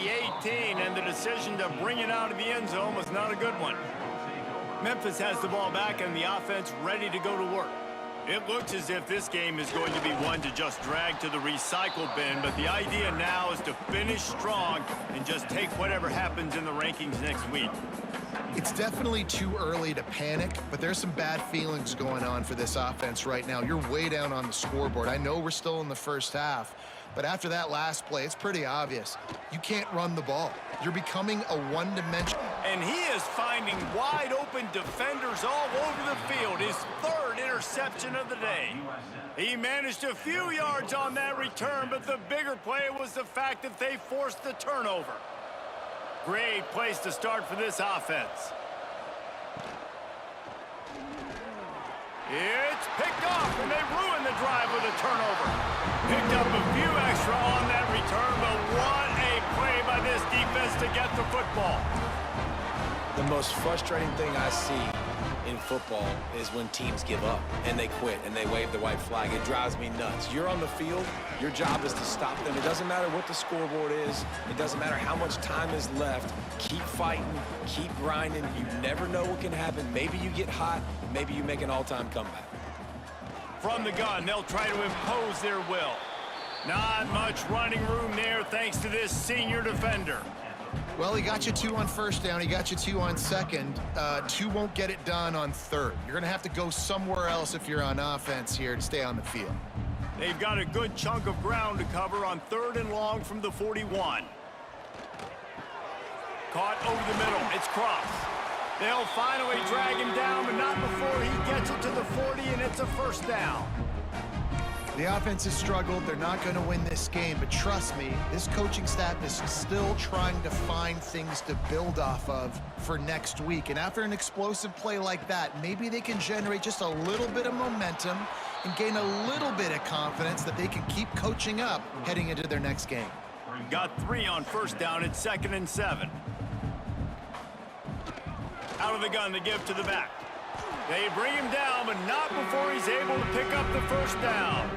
18, and the decision to bring it out of the end zone was not a good one. Memphis has the ball back and the offense ready to go to work. It looks as if this game is going to be one to just drag to the recycle bin, but the idea now is to finish strong and just take whatever happens in the rankings next week. It's definitely too early to panic, but there's some bad feelings going on for this offense right now. You're way down on the scoreboard. I know we're still in the first half, but after that last play, it's pretty obvious. You can't run the ball. You're becoming a one-dimensional. And he is finding wide-open defenders all over the field. His 3rd interception of the day. He managed a few yards on that return, but the bigger play was the fact that they forced the turnover. Great place to start for this offense. It's picked off, and they ruin the drive with a turnover. Picked up a few extra on that return, but what a play by this defense to get the football. The most frustrating thing I see in football is when teams give up and they quit and they wave the white flag. It drives me nuts. You're on the field. Your job is to stop them. It doesn't matter what the scoreboard is. It doesn't matter how much time is left. Keep fighting. Keep grinding. You never know what can happen. Maybe you get hot. Maybe you make an all-time comeback. From the gun, they'll try to impose their will. Not much running room there thanks to this senior defender. Well, he got you 2 on 1st down. He got you 2 on 2nd. 2 won't get it done on 3rd. You're going to have to go somewhere else if you're on offense here to stay on the field. They've got a good chunk of ground to cover on 3rd and long from the 41. Caught over the middle. It's Cross. They'll finally drag him down, but not before he gets it to the 40, and it's a 1st down. The offense has struggled. They're not going to win this game, but trust me, this coaching staff is still trying to find things to build off of for next week. And after an explosive play like that, maybe they can generate just a little bit of momentum and gain a little bit of confidence that they can keep coaching up heading into their next game. Got 3 on 1st down. It's 2nd and 7. Out of the gun to give to the back. They bring him down, but not before he's able to pick up the 1st down.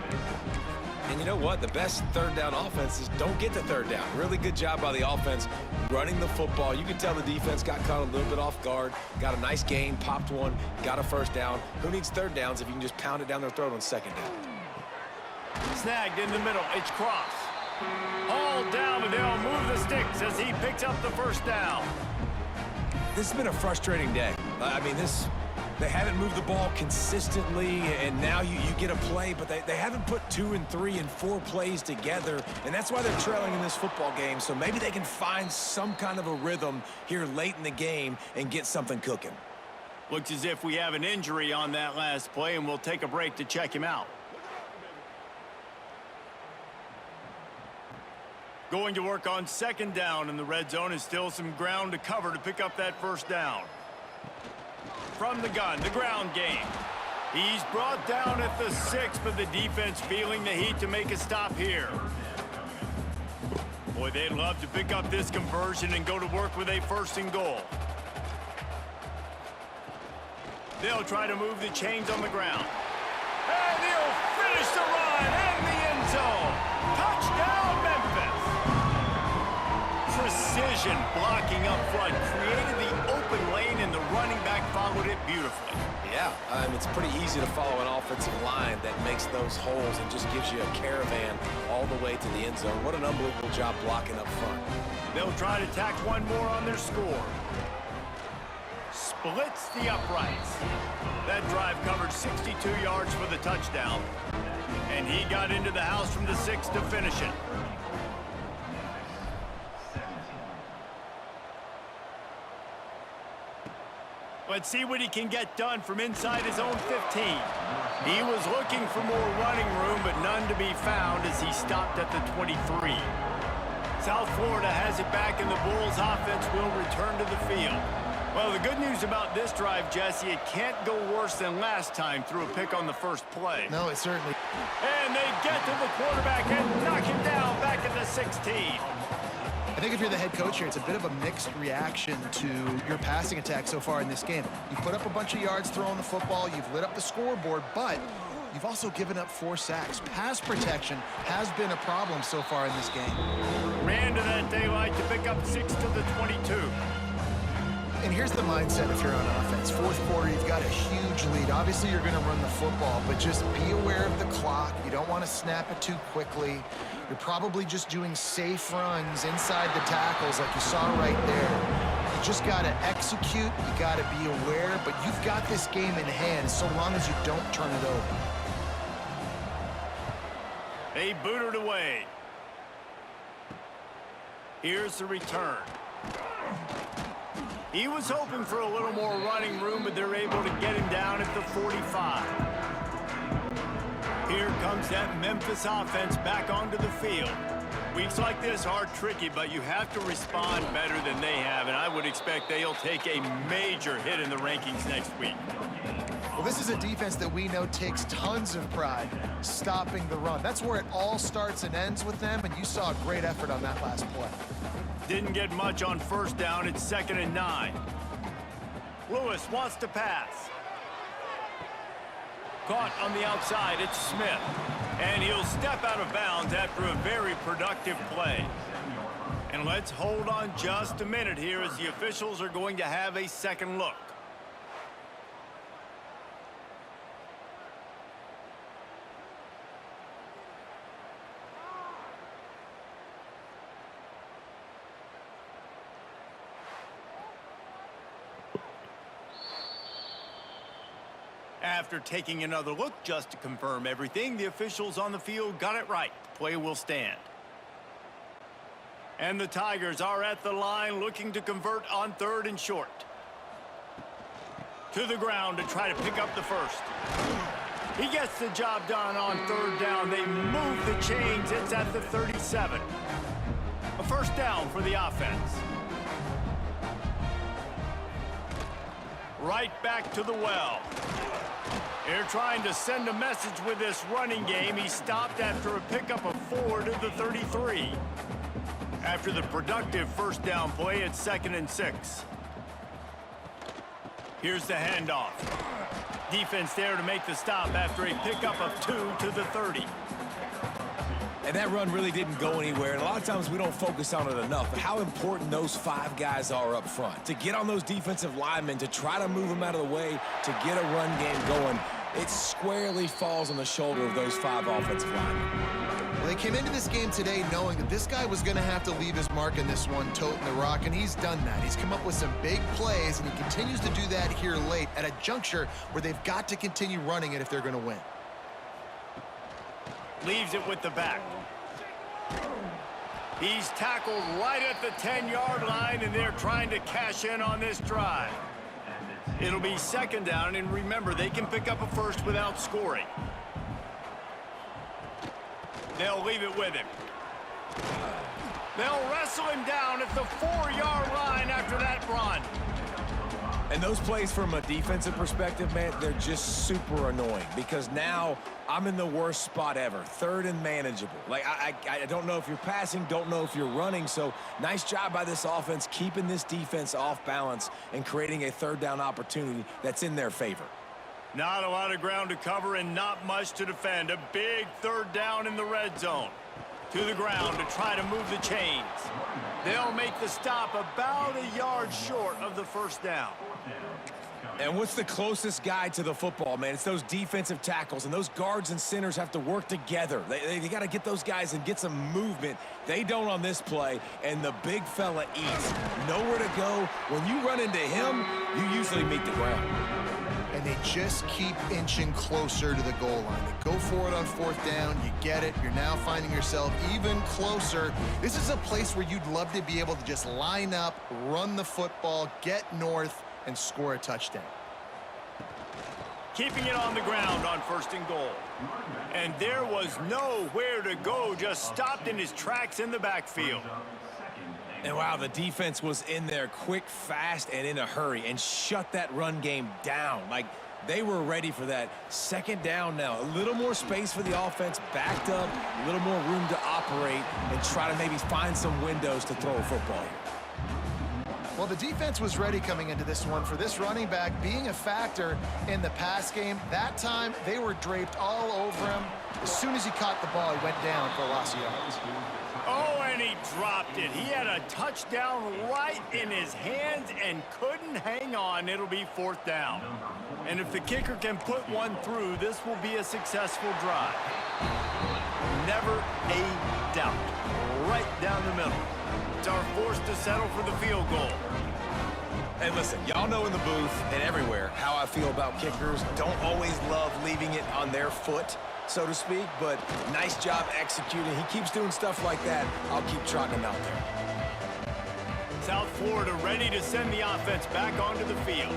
And you know what? The best 3rd down offenses don't get the 3rd down. Really good job by the offense running the football. You can tell the defense got caught a little bit off guard, got a nice gain, popped one, got a 1st down. Who needs 3rd downs if you can just pound it down their throat on 2nd down? Snagged in the middle. It's Cross. Hauled down, but they'll move the sticks as he picks up the 1st down. This has been a frustrating day. I mean, they haven't moved the ball consistently, and now you get a play, but they haven't put 2 and 3 and 4 plays together, and that's why they're trailing in this football game. So maybe they can find some kind of a rhythm here late in the game and get something cooking. Looks as if we have an injury on that last play, and we'll take a break to check him out. Going to work on 2nd down in the red zone, is still some ground to cover to pick up that 1st down. From the gun, the ground game. He's brought down at the 6, but the defense feeling the heat to make a stop here. Boy, they'd love to pick up this conversion and go to work with a 1st and goal. They'll try to move the chains on the ground. And he'll finish the run in the end zone. Touchdown, Memphis. precision blocking up front, created the open lane, and the running back followed it beautifully. Yeah, it's pretty easy to follow an offensive line that makes those holes and just gives you a caravan all the way to the end zone. What an unbelievable job blocking up front. They'll try to tack one more on their score. Splits the uprights. That drive covered 62 yards for the touchdown. And he got into the house from the 6 to finish it. Let's see what he can get done from inside his own 15. He was looking for more running room, but none to be found as he stopped at the 23. South Florida has it back, and the Bulls offense will return to the field. Well, the good news about this drive, Jesse, it can't go worse than last time through a pick on the first play. No, it certainly. And they get to the quarterback and knock him down back at the 16. I think if you're the head coach here, it's a bit of a mixed reaction to your passing attack so far in this game. You put up a bunch of yards throwing the football, you've lit up the scoreboard, but you've also given up 4 sacks. Pass protection has been a problem so far in this game. Ran to that daylight to pick up 6 to the 22. And here's the mindset if you're on offense. Fourth quarter, you've got a huge lead. Obviously, you're going to run the football, but just be aware of the clock. You don't want to snap it too quickly. You're probably just doing safe runs inside the tackles like you saw right there. You just got to execute. You got to be aware, but you've got this game in hand so long as you don't turn it over. They booted away. Here's the return. He was hoping for a little more running room, but they're able to get him down at the 45. Here comes that Memphis offense back onto the field. Weeks like this are tricky, but you have to respond better than they have, and I would expect they'll take a major hit in the rankings next week. Well, this is a defense that we know takes tons of pride stopping the run. That's where it all starts and ends with them, and you saw a great effort on that last play. Didn't get much on first down. It's 2nd and 9. Lewis wants to pass. Caught on the outside. It's Smith. And he'll step out of bounds after a very productive play. And let's hold on just a minute here as the officials are going to have a second look. After taking another look just to confirm everything, the officials on the field got it right. The play will stand. And the Tigers are at the line looking to convert on 3rd and short. To the ground to try to pick up the first. He gets the job done on 3rd down. They move the chains. It's at the 37. A first down for the offense. Right back to the well. They're trying to send a message with this running game. He stopped after a pickup of 4 to the 33. After the productive first down play, it's 2nd and 6. Here's the handoff. Defense there to make the stop after a pickup of 2 to the 30. And that run really didn't go anywhere. And a lot of times we don't focus on it enough, but how important those 5 guys are up front. To get on those defensive linemen, to try to move them out of the way, to get a run game going, it squarely falls on the shoulder of those 5 offensive linemen. Well, they came into this game today knowing that this guy was going to have to leave his mark in this one, toting the rock, and he's done that. He's come up with some big plays, and he continues to do that here late at a juncture where they've got to continue running it if they're going to win. Leaves it with the back. He's tackled right at the 10-yard line, and they're trying to cash in on this drive. It'll be 2nd down, and remember, they can pick up a first without scoring. They'll leave it with him. They'll wrestle him down at the 4-yard line after that run. And those plays from a defensive perspective, man, they're just super annoying because now I'm in the worst spot ever. 3rd and manageable. Like, I don't know if you're passing, don't know if you're running. So nice job by this offense keeping this defense off balance and creating a 3rd down opportunity that's in their favor. Not a lot of ground to cover and not much to defend. A big 3rd down in the red zone. to the ground to try to move the chains. They'll make the stop about a yard short of the first down. And what's the closest guy to the football, man? It's those defensive tackles, and those guards and centers have to work together. They got to get those guys and get some movement. They don't on this play, and the big fella eats. Nowhere to go. When you run into him, you usually meet the ground. And they just keep inching closer to the goal line. They go for it on fourth down. You get it. You're now finding yourself even closer. This is a place where you'd love to be able to just line up, run the football, get north, and score a touchdown. Keeping it on the ground on 1st and goal. And there was nowhere to go, just stopped in his tracks in the backfield. And wow, the defense was in there quick, fast, and in a hurry and shut that run game down. Like, they were ready for that. 2nd down now. A little more space for the offense, backed up, a little more room to operate and try to maybe find some windows to throw a football here. Well, the defense was ready coming into this one for this running back being a factor in the pass game. That time, they were draped all over him. As soon as he caught the ball, he went down for a loss of yards. Oh, and he dropped it. He had a touchdown right in his hands and couldn't hang on. It'll be 4th down. And if the kicker can put one through, this will be a successful drive. Never a doubt. Right down the middle. Are forced to settle for the field goal. And listen, y'all know in the booth and everywhere how I feel about kickers. Don't always love leaving it on their foot, so to speak, but nice job executing. He keeps doing stuff like that. I'll keep trotting him out there. South Florida ready to send the offense back onto the field.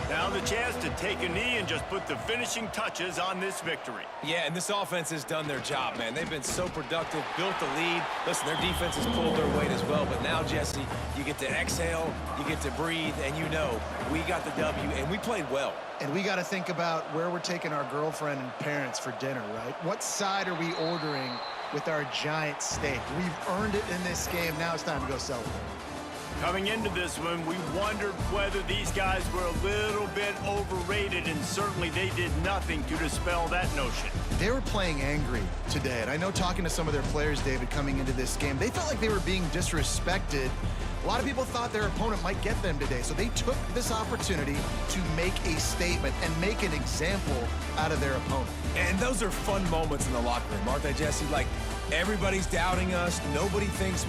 Now the chance to take a knee and just put the finishing touches on this victory. Yeah, and this offense has done their job, man. They've been so productive, built the lead. Listen, their defense has pulled their weight as well, but now, Jesse, you get to exhale, you get to breathe, and you know we got the W, and we played well. And we got to think about where we're taking our girlfriend and parents for dinner, right? What side are we ordering with our giant steak? We've earned it in this game. Now it's time to go celebrate. Coming into this one, we wondered whether these guys were a little bit overrated, and certainly they did nothing to dispel that notion. They were playing angry today, and I know talking to some of their players, David, coming into this game, they felt like they were being disrespected. A lot of people thought their opponent might get them today, so they took this opportunity to make a statement and make an example out of their opponent. And those are fun moments in the locker room, aren't they, Jesse? Like, everybody's doubting us. Nobody thinks we